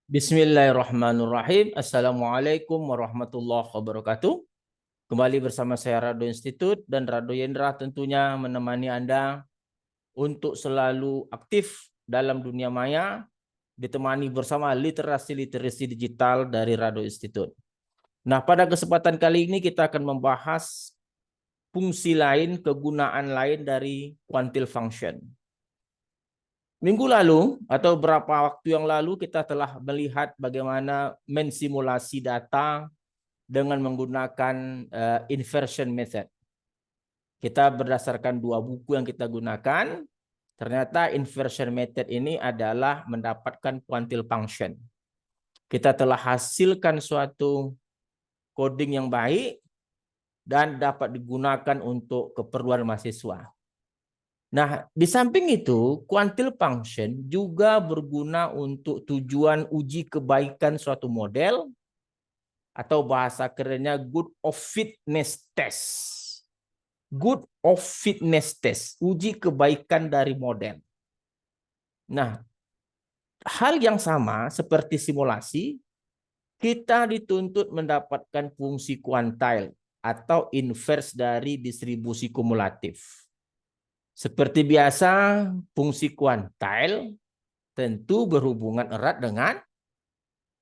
Bismillahirrahmanirrahim. Assalamualaikum warahmatullahi wabarakatuh. Kembali bersama saya Rado Institute dan Rado Yendra tentunya menemani Anda untuk selalu aktif dalam dunia maya, ditemani bersama literasi digital dari Rado Institute. Nah, pada kesempatan kali ini kita akan membahas fungsi lain, kegunaan lain dari quantile function. Minggu lalu atau beberapa waktu yang lalu kita telah melihat bagaimana mensimulasi data dengan menggunakan inversion method. Kita berdasarkan dua buku yang kita gunakan, ternyata inversion method ini adalah mendapatkan quantile function. Kita telah hasilkan suatu coding yang baik dan dapat digunakan untuk keperluan mahasiswa. Nah, di samping itu, quantile function juga berguna untuk tujuan uji kebaikan suatu model atau bahasa kerennya good of fitness test. Good of fitness test, uji kebaikan dari model. Nah, hal yang sama seperti simulasi, kita dituntut mendapatkan fungsi kuantile atau inverse dari distribusi kumulatif. Seperti biasa, fungsi kuantile tentu berhubungan erat dengan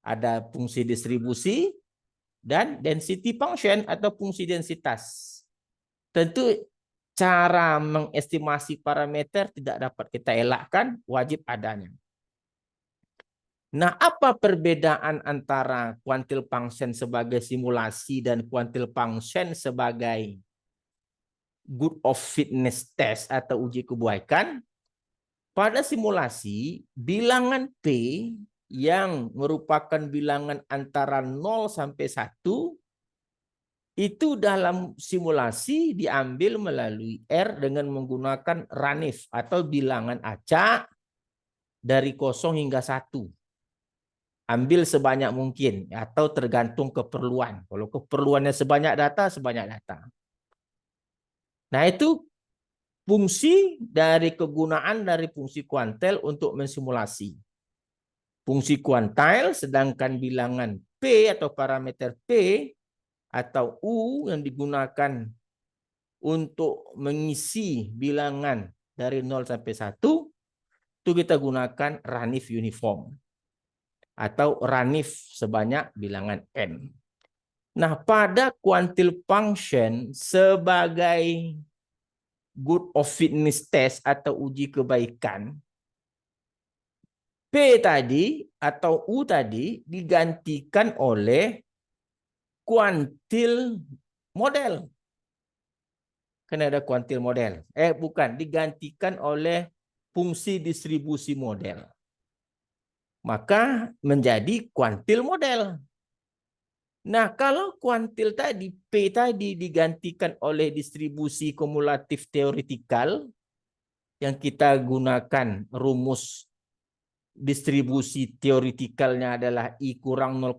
ada fungsi distribusi dan density function atau fungsi densitas. Tentu cara mengestimasi parameter tidak dapat kita elakkan, wajib adanya. Nah, apa perbedaan antara quantile function sebagai simulasi dan quantile function sebagai good of fitness test atau uji kebaikan? Pada simulasi, bilangan P yang merupakan bilangan antara 0 sampai 1 itu dalam simulasi diambil melalui R dengan menggunakan RANIF atau bilangan acak dari 0 hingga 1. Ambil sebanyak mungkin atau tergantung keperluan. Kalau keperluannya sebanyak data. Nah, itu fungsi dari kegunaan dari fungsi kuantile untuk mensimulasi. Fungsi kuantile sedangkan bilangan P atau parameter P atau U yang digunakan untuk mengisi bilangan dari 0 sampai 1 itu kita gunakan RANIF uniform atau RANIF sebanyak bilangan N. Nah, pada quantile function sebagai good of fitness test atau uji kebaikan, P tadi atau U tadi digantikan oleh quantile model. Kan ada quantile model. Bukan, digantikan oleh fungsi distribusi model. Maka menjadi quantile model. Nah, kalau quantile tadi, P tadi digantikan oleh distribusi kumulatif teoretikal, yang kita gunakan rumus distribusi teoretikalnya adalah I kurang 0,5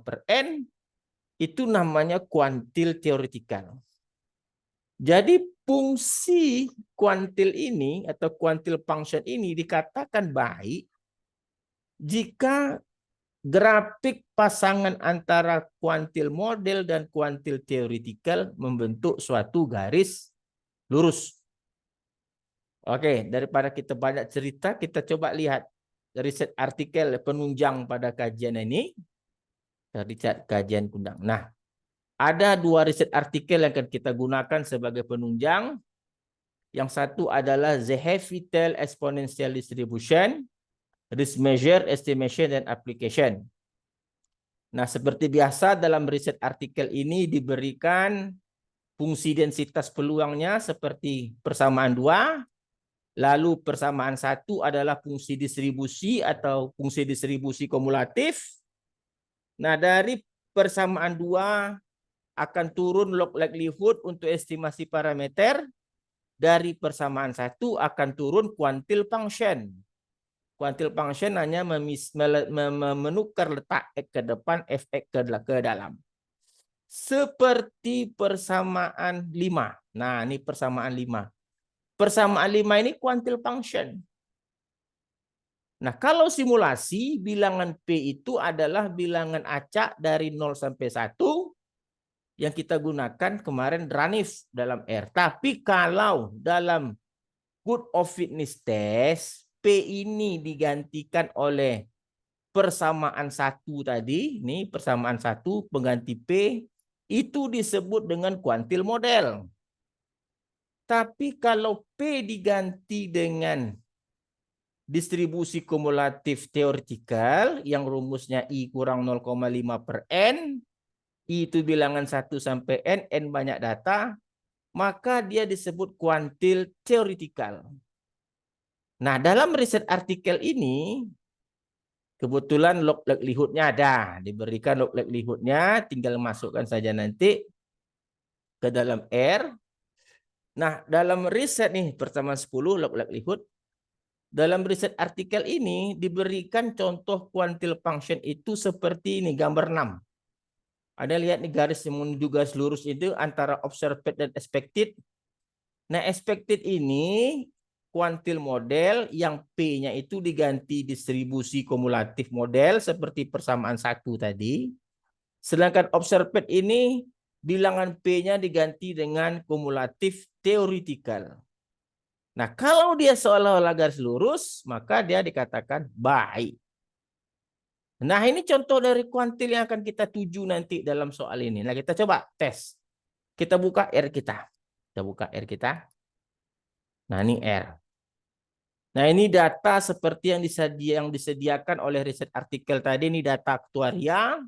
per N, itu namanya quantile teoretikal. Jadi fungsi quantile ini atau quantile function ini dikatakan baik jika grafik pasangan antara quantile model dan quantile teoretikal membentuk suatu garis lurus. Oke, daripada kita banyak cerita, kita coba lihat riset artikel penunjang pada kajian ini. Riset kajian kundang. Nah, ada dua riset artikel yang akan kita gunakan sebagai penunjang. Yang satu adalah The Heavy-Tail Exponential Distribution, Risk Measure, Estimation, dan Application. Nah, seperti biasa dalam riset artikel ini diberikan fungsi densitas peluangnya seperti persamaan 2, lalu persamaan 1 adalah fungsi distribusi atau fungsi distribusi kumulatif. Nah, dari persamaan 2 akan turun log likelihood untuk estimasi parameter. Dari persamaan 1 akan turun quantile function. Quantile function hanya menukar letak X ke depan, Fx ke dalam. Seperti persamaan 5. Nah, ini persamaan 5. Persamaan 5 ini quantile function. Nah, kalau simulasi, bilangan P itu adalah bilangan acak dari 0 sampai 1 yang kita gunakan kemarin Ranif dalam R. Tapi kalau dalam Code of Fitness Test, P ini digantikan oleh persamaan satu tadi, ini persamaan satu pengganti P, itu disebut dengan kuantil model. Tapi kalau P diganti dengan distribusi kumulatif teoretikal yang rumusnya I kurang 0,5 per N, I itu bilangan 1 sampai N, N banyak data, maka dia disebut kuantil teoretikal. Nah, dalam riset artikel ini, kebetulan log likelihood-nya ada, diberikan log likelihood-nya, tinggal masukkan saja nanti ke dalam R. Nah, dalam riset nih persamaan 10 log likelihood, dalam riset artikel ini diberikan contoh kuantil function itu seperti ini, gambar 6. Ada lihat nih garis yang menuju garis lurus itu antara observed dan expected. Nah, expected ini kuantil model yang P-nya itu diganti distribusi kumulatif model seperti persamaan satu tadi. Sedangkan observed ini bilangan P-nya diganti dengan kumulatif teoretikal. Nah, kalau dia seolah-olah garis lurus, maka dia dikatakan baik. Nah, ini contoh dari kuantil yang akan kita tuju nanti dalam soal ini. Nah, kita coba tes. Kita buka R kita. Kita buka R kita. Nah, ini R. Nah, ini data seperti yang disediakan oleh riset artikel tadi. Ini data aktuaria.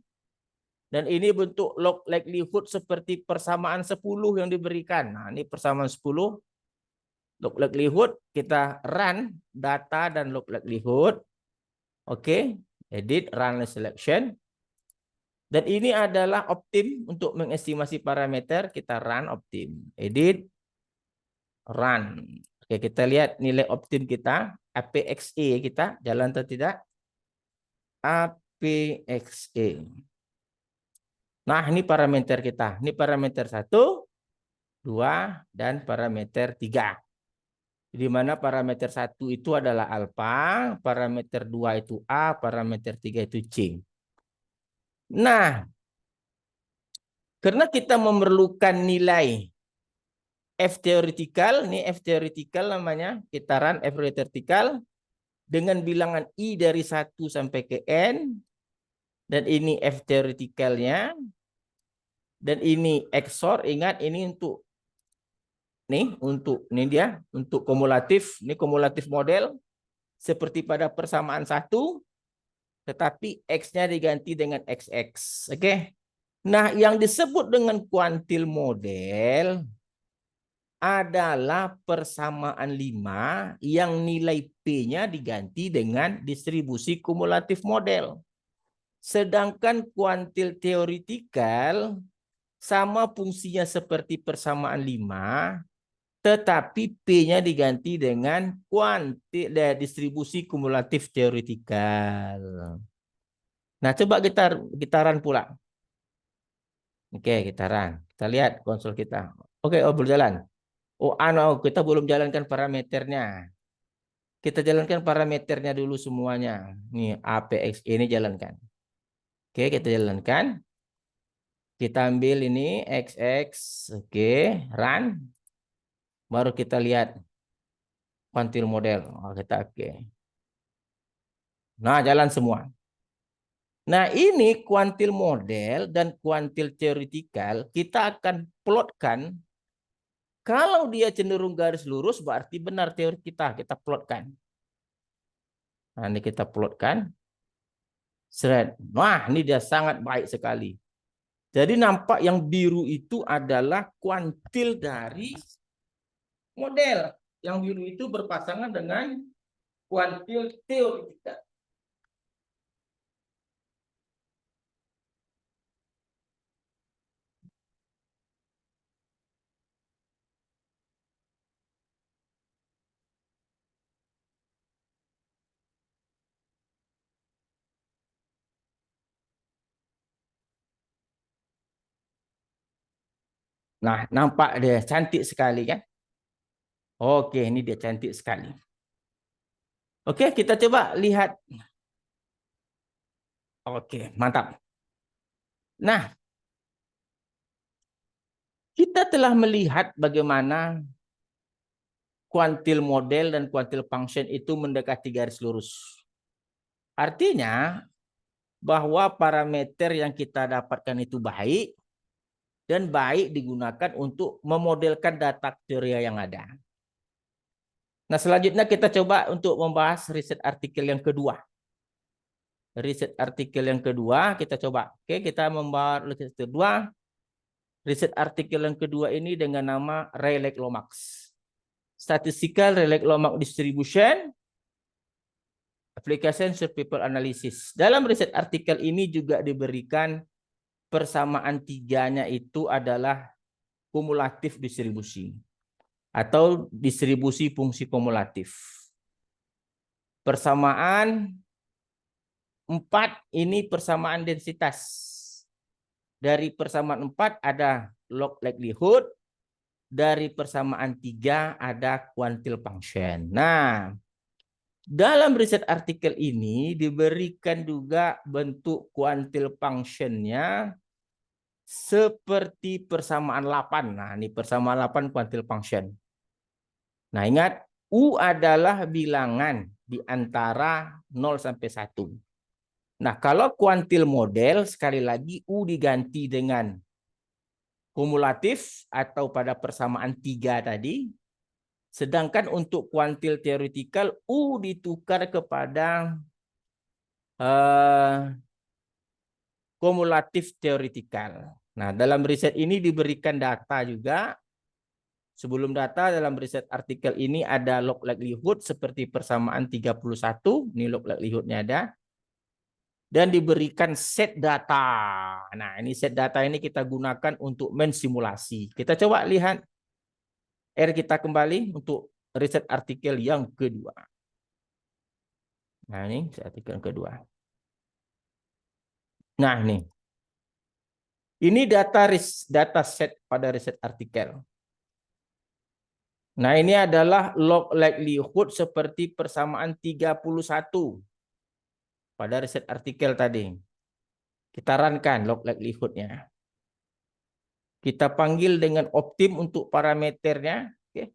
Dan ini bentuk log likelihood seperti persamaan 10 yang diberikan. Nah, ini persamaan 10. Log likelihood, kita run data dan log likelihood. Oke, edit, run selection. Dan ini adalah optim untuk mengestimasi parameter. Kita run optim. Edit, run. Oke, kita lihat nilai optim kita. APXE kita jalan atau tidak? APXE. Nah, ini parameter kita. Ini parameter 1, 2, dan parameter 3. Di mana parameter 1 itu adalah alfa, parameter 2 itu A, parameter 3 itu C. Nah, karena kita memerlukan nilai F teoretikal, ini F teoretikal namanya, kita run F teoretikal dengan bilangan I dari 1 sampai ke N, dan ini F teoretikalnya, dan ini XOR, ingat ini untuk ini dia, untuk kumulatif, ini kumulatif model, seperti pada persamaan 1, tetapi X-nya diganti dengan XX. Oke. Nah, yang disebut dengan kuantil model adalah persamaan 5 yang nilai P-nya diganti dengan distribusi kumulatif model. Sedangkan kuantil teoretikal sama fungsinya seperti persamaan 5, tetapi P-nya diganti dengan kuantil distribusi kumulatif teoretikal. Nah, coba gitaran pula. Oke, gitaran. Kita lihat konsol kita. Oke, oh berjalan. Oh, kita belum jalankan parameternya. Kita jalankan parameternya dulu semuanya. Nih, APX ini jalankan. Oke, kita jalankan. Kita ambil ini XX. Oke, run. Baru kita lihat kuantil model. Oh, kita oke. Nah, jalan semua. Nah, ini kuantil model dan kuantil teoretikal kita akan plotkan. Kalau dia cenderung garis lurus berarti benar teori kita plotkan. Nah, ini kita plotkan. Wah, ini dia sangat baik sekali. Jadi nampak yang biru itu adalah kuantil dari model. Yang biru itu berpasangan dengan kuantil teoretikal. Nah, nampak dia cantik sekali kan? Oke, ini dia cantik sekali. Oke, kita coba lihat. Oke, mantap. Nah, kita telah melihat bagaimana kuantil model dan kuantil function itu mendekati garis lurus. Artinya bahwa parameter yang kita dapatkan itu baik dan baik digunakan untuk memodelkan data teori yang ada. Nah, selanjutnya kita coba untuk membahas riset artikel yang kedua. Riset artikel yang kedua kita coba. Oke, kita membahas riset kedua. Riset artikel yang kedua ini dengan nama Rayleigh-Lomax. Statistical Rayleigh-Lomax Distribution Application Survival Analysis. Dalam riset artikel ini juga diberikan persamaan tiganya itu adalah kumulatif distribusi atau distribusi fungsi kumulatif. Persamaan 4 ini persamaan densitas. Dari persamaan 4 ada log likelihood, dari persamaan 3 ada quantile function. Nah, dalam riset artikel ini diberikan juga bentuk quantile function-nya seperti persamaan 8. Nah, ini persamaan 8 quantile function. Nah, ingat U adalah bilangan di antara 0 sampai 1. Nah, kalau kuantil model, sekali lagi U diganti dengan kumulatif atau pada persamaan 3 tadi. Sedangkan untuk kuantil teoretikal, U ditukar kepada kumulatif teoretikal. Nah, dalam riset ini diberikan data juga. Sebelum data dalam riset artikel ini ada log likelihood seperti persamaan 31. Ini log likelihoodnya ada. Dan diberikan set data. Nah, ini set data ini kita gunakan untuk mensimulasi. Kita coba lihat R kita kembali untuk riset artikel yang kedua. Nah, ini artikel yang kedua. Nah, ini. Ini data set pada riset artikel. Nah, ini adalah log likelihood seperti persamaan 31 pada riset artikel tadi. Kita runkan log likelihood-nya. Kita panggil dengan optim untuk parameternya. Oke.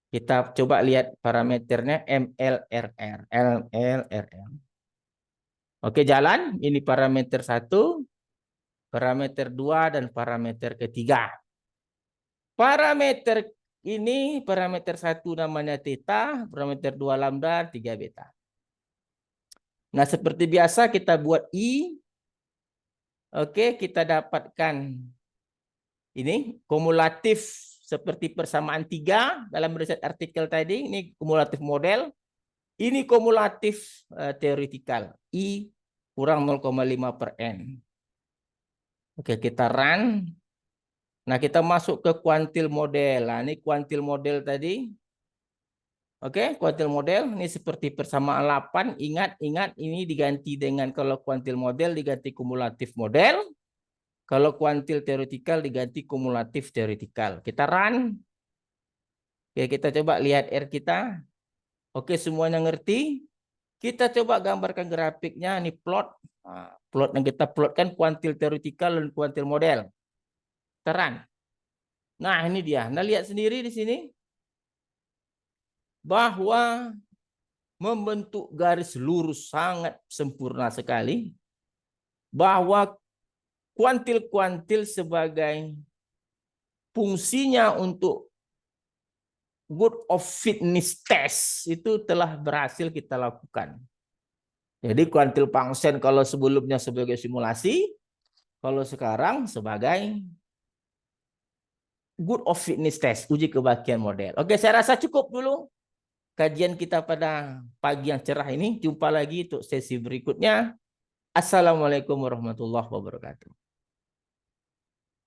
Kita coba lihat parameternya MLRR. MLRR. Oke, jalan. Ini parameter 1, parameter 2, dan parameter ketiga. Parameter ini, parameter 1 namanya theta, parameter 2 lambda, 3 beta. Nah, seperti biasa kita buat I. Oke, kita dapatkan ini kumulatif seperti persamaan 3 dalam riset artikel tadi. Ini kumulatif model. Ini kumulatif teoretikal. I kurang 0,5 per N. Oke, kita run. Nah, kita masuk ke kuantil model. Nah, ini kuantil model tadi. Oke, kuantil model ini seperti persamaan 8. Ingat ini diganti dengan kalau kuantil model diganti kumulatif model. Kalau kuantil teoretikal diganti kumulatif teoretikal. Kita run. Oke, kita coba lihat R kita. Oke, semuanya ngerti. Kita coba gambarkan grafiknya. Ini plot. Nah, plot yang kita plotkan kuantil teoretikal dan kuantil model. Kita run. Nah, ini dia. Nah, lihat sendiri di sini. Bahwa membentuk garis lurus sangat sempurna sekali. Bahwa kuantil-kuantil sebagai fungsinya untuk good of fitness test itu telah berhasil kita lakukan. Jadi kuantil function kalau sebelumnya sebagai simulasi, kalau sekarang sebagai good of fitness test, uji kebahagiaan model. Oke, saya rasa cukup dulu kajian kita pada pagi yang cerah ini. Jumpa lagi untuk sesi berikutnya. Assalamualaikum warahmatullahi wabarakatuh.